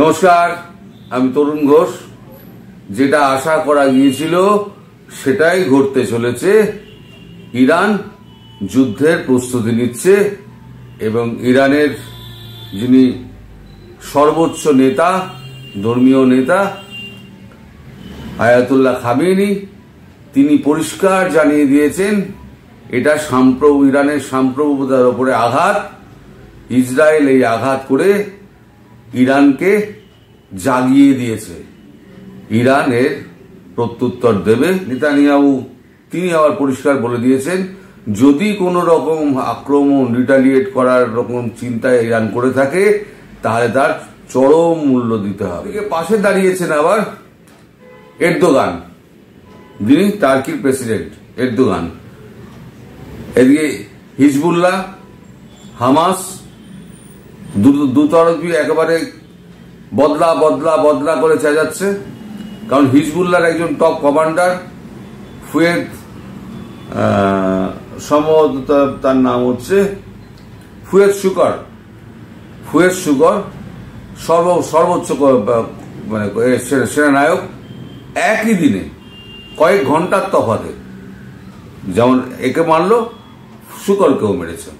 নমস্কার, আমি তরুণ ঘোষ। যেটা আশা করা গিয়েছিল সেটাই ঘটতে চলেছে। ইরান যুদ্ধের প্রস্তুতি নিচ্ছে এবং ইরানের যিনি সর্বোচ্চ নেতা, ধর্মীয় নেতা আয়াতুল্লাহ খামেনি, তিনি পরিষ্কার জানিয়ে দিয়েছেন এটা ইরানের সাম্প্রভুতার উপরে আঘাত। ইসরায়েল এই আঘাত করে ইরানকে জাগিয়ে দিয়েছে, ইরানের প্রত্যুত্তর দেবে। নেতানিয়াহু তিনি আবার পরিষ্কার বলে দিয়েছেন যদি কোনো রকম আক্রমণ রিটালিয়েট করার রকম চিন্তায় ইরান করে থাকে তাহলে তার চরম মূল্য দিতে হবে। পাশে দাঁড়িয়েছেন আবার এরদোগান, যিনি টার্কির প্রেসিডেন্ট এরদোগান। এদিকে হিজবুল্লাহ, হামাস দুতরফই একেবারে বদলা বদলা বদলা করে চেঁচাচ্ছে। কারণ হিজবুল্লাহর একজন টপ কমান্ডার ফুয়েদ, সম্ভবত তার নাম হচ্ছে ফুয়েদ শুকর, সর্বোচ্চ মানে সেনানায়ক, একই দিনে কয়েক ঘন্টার তফাতে যেমন একে মারলো, শুকরকেও মেরেছে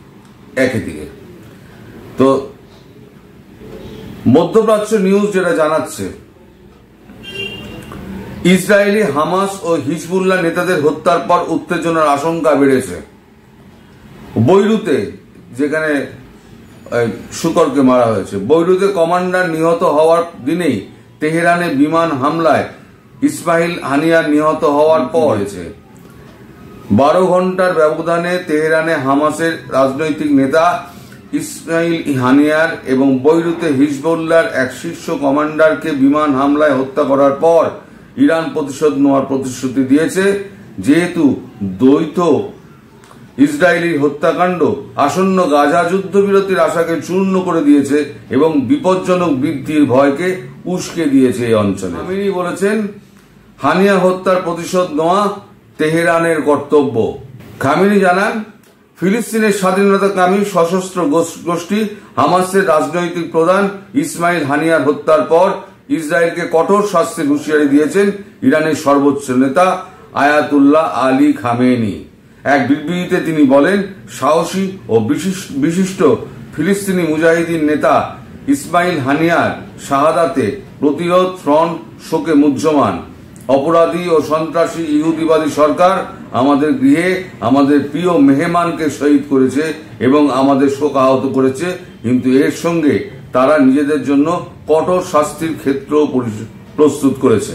একই দিকে। তো মধ্যপ্রাচ্য নিউজ যেটা জানাচ্ছে, ইসরায়েলি হামাস ও হিজবুল্লাহ নেতাদের হত্যার পর উত্তেজনার আশঙ্কা বেড়েছে। বৈরুতে, যেখানে শুকরকে মারা হয়েছে, বৈরুতে কমান্ডার নিহত হওয়ার দিনেই তেহরানে বিমান হামলায় ইসমাইল হানিয়ার নিহত হওয়ার পর 12 ঘন্টার ব্যবধানে তেহরানে হামাসের রাজনৈতিক নেতা ইসমাইল হানিয়ার এবং বৈরুতে হিজবুল্লাহর এক শীর্ষ কমান্ডারকে বিমান হামলায় হত্যা করার পর ইরান প্রতিশোধ নেওয়ার প্রতিশ্রুতি দিয়েছে। যেহেতু দ্বৈত ইসরায়েলি হত্যাকাণ্ড আসন্ন গাজা যুদ্ধবিরতির আশাকে চূর্ণ করে দিয়েছে এবং বিপজ্জনক বৃদ্ধির ভয়কে উস্কে দিয়েছে এই অঞ্চলে। খামেনি বলেছেন হানিয়া হত্যার প্রতিশোধ নেওয়া তেহরানের কর্তব্য। খামেনি জানান ফিলিস্তিনের স্বাধীনতাকামী সশস্ত্র গোষ্ঠী হামাসের রাজনৈতিক প্রধান ইসমাইল হানিয়ার হত্যার পর ইসরায়েলকে কঠোর শাস্তির হুঁশিয়ারি দিয়েছেন ইরানের সর্বোচ্চ নেতা আয়াতুল্লাহ আলী খামেনি। এক বিবৃতিতে তিনি বলেন, সাহসী ও বিশিষ্ট ফিলিস্তিনি মুজাহিদিন নেতা ইসমাইল হানিয়ার শাহাদাতে প্রতিরোধ ফ্রন্ট শোকে মুহ্যমান। অপরাধী ও সন্ত্রাসী ইহুদিবাদী সরকার আমাদের গৃহে আমাদের প্রিয় মেহমানকে শহীদ করেছে এবং আমাদের শোক আহত করেছে, কিন্তু এর সঙ্গে তারা নিজেদের জন্য কঠোর শাস্তির ক্ষেত্র প্রস্তুত করেছে।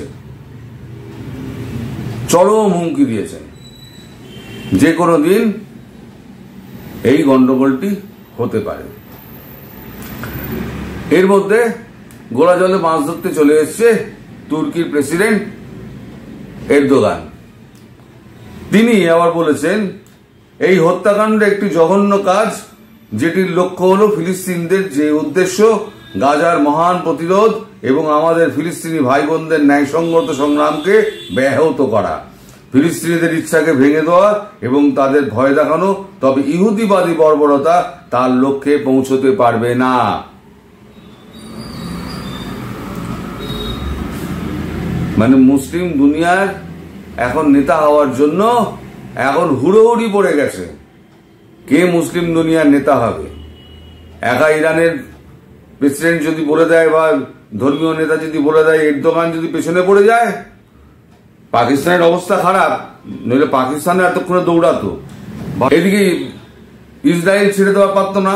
চরম হুমকি দিয়েছেন যে কোনো দিন এই গন্ডগোলটি হতে পারে। এর মধ্যে গোলা জলে মাছ ধরতে চলে এসছে তুর্কির প্রেসিডেন্ট এরদোগান। তিনি আবার বলেছেন এই হত্যাকাণ্ড একটি জঘন্য কাজ, যেটির লক্ষ্য হল ফিলিস্তিনিদের যে উদ্দেশ্য গাজার মহান প্রতিরোধ এবং আমাদের ফিলিস্তিনি ভাই বোনদের ন্যায়সঙ্গত সংগ্রামকে ব্যাহত করা, ফিলিস্তিনিদের ইচ্ছাকে ভেঙে দেওয়া এবং তাদের ভয় দেখানো। তবে ইহুদিবাদী বর্বরতা তার লক্ষ্যে পৌঁছতে পারবে না। মানে মুসলিম দুনিয়ার এখন নেতা হওয়ার জন্য এখন হুড়োহুড়ি পড়ে গেছে কে মুসলিম দুনিয়ার নেতা হবে। একা ইরানের প্রেসিডেন্ট যদি বলে দেয় বা ধর্মীয় নেতা যদি বলে দেয়, এরদোগান যদি পেছনে পড়ে যায়, পাকিস্তানের অবস্থা খারাপ, নইলে পাকিস্তানে এতক্ষণে দৌড়াতো। এদিকে ইসরায়েল ছেড়ে দেওয়া পারত না।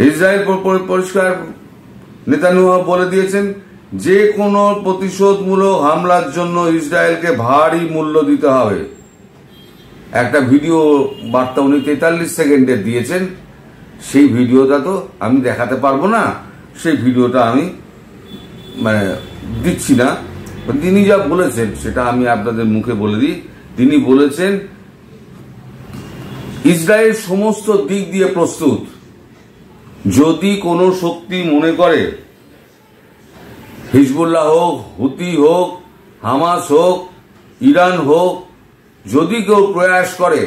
ইসরায়েল পরিষ্কার নেতানিয়াহু বলে দিয়েছেন যে কোনো প্রতিশোধমূলক হামলার জন্য ইসরায়েলকে ভারী মূল্য দিতে হবে। একটা ভিডিও বার্তা উনি 43 সেকেন্ডের দিয়েছেন, সেই ভিডিওটা তো আমি দেখাতে পারবো না, সেই ভিডিওটা আমি দিচ্ছি না। তিনি যা বলেছেন সেটা আমি আপনাদের মুখে বলে দিই। তিনি বলেছেন ইসরায়েল সমস্ত দিক দিয়ে প্রস্তুত, যদি কোনো শক্তি মনে করে হিজবুল্লাহ হোক, হুতি হোক, হামাস হোক, ইরান হোক, যদি কেউ প্রয়াস করে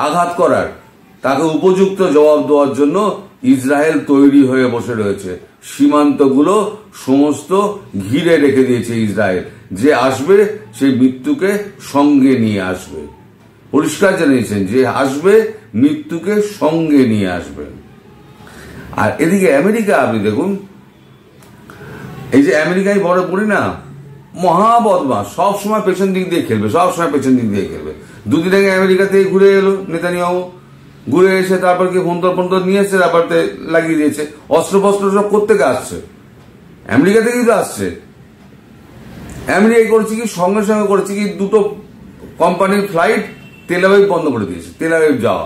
আঘাত করার, তাকে উপযুক্ত জবাব দেওয়ার জন্য ইসরায়েল তৈরি হয়ে বসে রয়েছে। সীমান্তগুলো সমস্ত ঘিরে রেখে দিয়েছে ইসরায়েল, যে আসবে সেই মৃত্যুকে সঙ্গে নিয়ে আসবে। পরিষ্কার জানিয়েছেন যে আসবে, মৃত্যুকে সঙ্গে নিয়ে আসবে। আর এদিকে আমেরিকা, আপনি দেখুন, এই যে আমেরিকায় বড় পড়ি না, মহাবদমা, সবসময় পেছন দিক দিয়ে খেলবে, সবসময় পেছন দিক দিয়ে খেলবে। দুদিন আগে আমেরিকা থেকে ঘুরে এলো নেতানিয়াহু, ঘুরে এসে তারপর কি ফোন নিয়ে এসছে, তারপরে লাগিয়ে দিয়েছে। অস্ত্রপস্ত্র সব কোত্থেকে আসছে? আমেরিকা থেকেই তো আসছে। আমেরিকায় করেছে কি, সঙ্গে সঙ্গে করেছে কি, দুটো কোম্পানির ফ্লাইট তেল আবিব বন্ধ করে দিয়েছে। তেল আবিব যাওয়া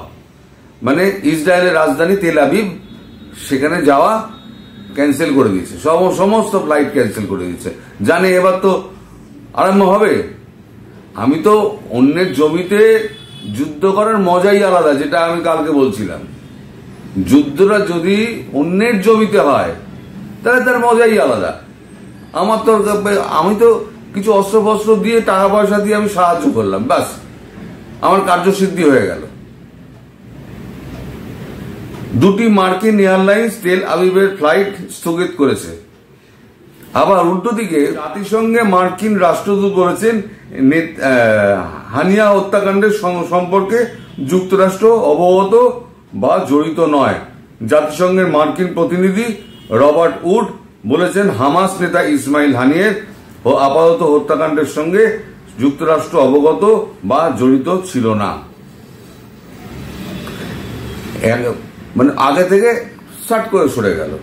মানে ইসরায়েলের রাজধানী তেল আবিব, সেখানে যাওয়া ক্যান্সেল করে দিয়েছে, সমস্ত ফ্লাইট ক্যান্সেল করে দিয়েছে। জানে এবার তো আরম্ভ হবে। আমি তো অন্যের জমিতে যুদ্ধ করার মজাই আলাদা, যেটা আমি কালকে বলছিলাম। যুদ্ধটা যদি অন্যের জমিতে হয় তাহলে তার মজাই আলাদা। আমি তো কিছু অস্ত্রপস্ত্র দিয়ে, টাকা পয়সা দিয়ে আমি সাহায্য করলাম, ব্যাস আমার কার্যসিদ্ধি হয়ে গেল। দুটি মার্কিন এয়ারলাইন্স তেল আবিবের ফ্লাইট স্থগিত করেছে। আবার উল্টো দিকে জাতিসংঘে মার্কিন রাষ্ট্রদূত বলেছেন হানিয়া হত্যাকাণ্ডের সম্পর্কে যুক্তরাষ্ট্র অবগত বা জড়িত নয়। জাতিসংঘের মার্কিন প্রতিনিধি রবার্ট উড বলেছেন, হামাস নেতা ইসমাইল হানিয়ের আপাতত হত্যাকাণ্ডের সঙ্গে যুক্তরাষ্ট্র অবগত বা জড়িত ছিল না। মানে আগে থেকে সাট করে সরে গেল।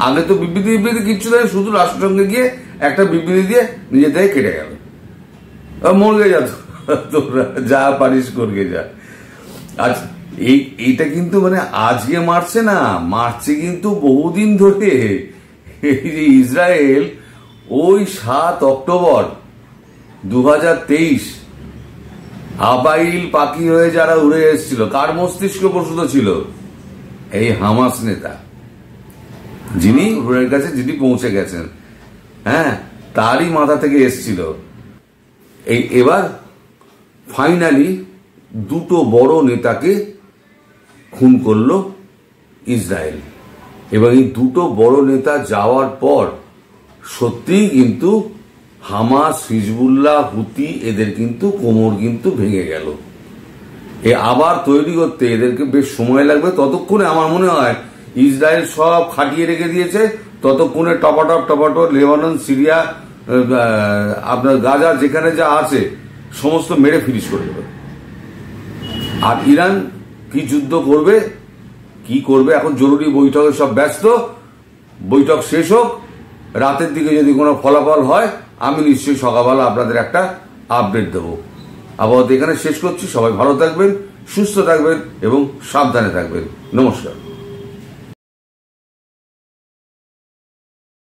আগে তো বিবৃতি কিচ্ছু দেয়, শুধু রাষ্ট্রসংঘে গিয়ে একটা বিবৃতি দিয়ে নিজে থেকে কেটে গেল। মরগে যা, তোরা যা পারিস করগে যা। আচ্ছা, এইটা কিন্তু মানে আজকে মারছে না, মারছে কিন্তু বহুদিন ধরে। এই যে ইসরায়েল ওই 7 অক্টোবর 2023 আবাইল পাখি হয়ে যারা উড়ে এসেছিল, কার মস্তিষ্ক প্রসূত ছিল? এই হামাস নেতা, যিনি রুহের কাছে যিনি পৌঁছে গেছেন, হ্যাঁ, তারই মাথা থেকে এসছিল। এবার ফাইনালি দুটো বড় নেতাকে খুন করলো ইসরায়েল। এবং এই দুটো বড় নেতা যাওয়ার পর সত্যিই কিন্তু হামাস, হিজবুল্লাহ, হুতি এদের কিন্তু কোমর কিন্তু ভেঙে গেল। আবার তৈরি করতে এদেরকে বেশ সময় লাগবে। ততক্ষণে আমার মনে হয় ইসরায়েল সব খাটিয়ে রেখে দিয়েছে। ততক্ষণে টপাটপ লেবানন, সিরিয়া, আপনার গাজা যেখানে যা আছে সমস্ত মেরে ফিনিশ করে দেবে। আর ইরান কি যুদ্ধ করবে, কি করবে, এখন জরুরি বৈঠকে সব ব্যস্ত। বৈঠক শেষ হোক, রাতের দিকে যদি কোনো ফলাফল হয় আমি নিশ্চয়ই সকালবেলা আপনাদের একটা আপডেট দেবো। আপাতত এখানে শেষ করছি। সবাই ভালো থাকবেন, সুস্থ থাকবেন এবং সাবধানে থাকবেন। নমস্কার।